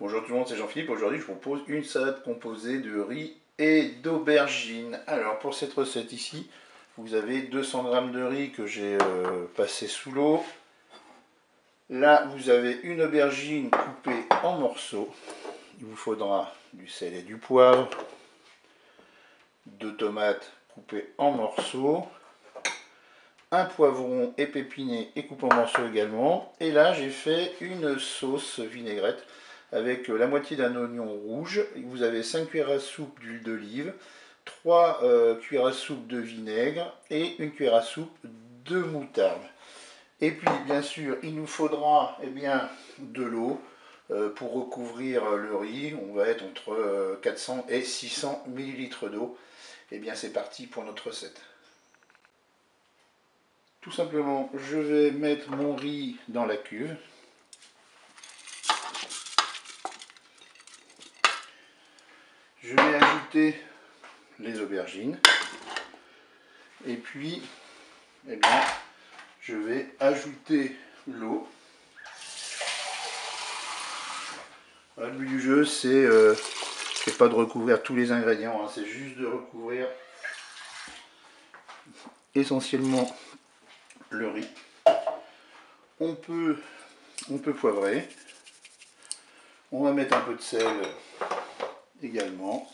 Bonjour tout le monde, c'est Jean-Philippe. Aujourd'hui, je vous propose une salade composée de riz et d'aubergines. Alors, pour cette recette ici, vous avez 200 g de riz que j'ai passé sous l'eau. Là, vous avez une aubergine coupée en morceaux. Il vous faudra du sel et du poivre, 2 tomates coupées en morceaux, un poivron épiné et coupé en morceaux également. Et là, j'ai fait une sauce vinaigrette avec la moitié d'un oignon rouge. Vous avez 5 cuillères à soupe d'huile d'olive, 3 cuillères à soupe de vinaigre et 1 cuillère à soupe de moutarde. Et puis, bien sûr, il nous faudra de l'eau pour recouvrir le riz. On va être entre 400 et 600 ml d'eau. Et bien, c'est parti pour notre recette. Tout simplement, je vais mettre mon riz dans la cuve. Je vais ajouter les aubergines. Et puis, je vais ajouter l'eau. Le but du jeu, c'est pas de recouvrir tous les ingrédients, hein, c'est juste de recouvrir essentiellement le riz. On peut poivrer. On va mettre un peu de sel également.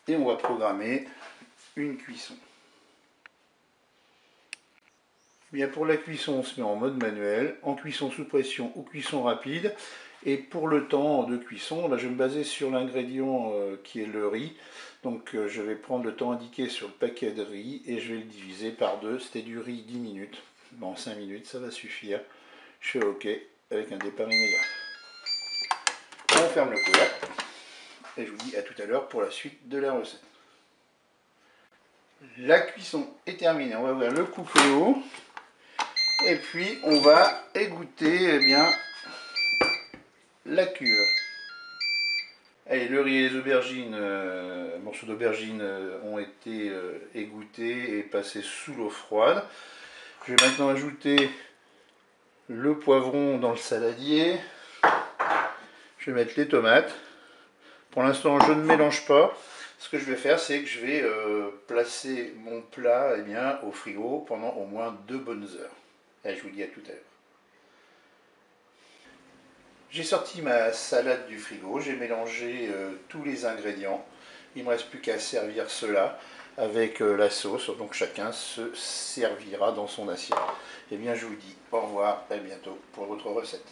Et on va programmer une cuisson. Bien, pour la cuisson, on se met en mode manuel, en cuisson sous pression ou cuisson rapide. Et pour le temps de cuisson, là, je vais me baser sur l'ingrédient qui est le riz. Donc je vais prendre le temps indiqué sur le paquet de riz et je vais le diviser par 2. C'était du riz 10 minutes. Bon, 5 minutes, ça va suffire. Je fais OK avec un départ immédiat. On ferme le couvercle et je vous dis à tout à l'heure pour la suite de la recette. La cuisson est terminée. On va ouvrir le coupéau. Et puis on va égoutter la cuve. Allez, le riz et les aubergines, morceaux d'aubergine ont été égouttés et passés sous l'eau froide. Je vais maintenant ajouter le poivron dans le saladier. Je vais mettre les tomates. Pour l'instant, je ne mélange pas. Ce que je vais faire, c'est que je vais placer mon plat au frigo pendant au moins 2 bonnes heures. Et je vous dis à tout à l'heure. J'ai sorti ma salade du frigo, j'ai mélangé tous les ingrédients. Il ne me reste plus qu'à servir cela avec la sauce, donc chacun se servira dans son assiette. Et bien je vous dis au revoir et à bientôt pour votre recette.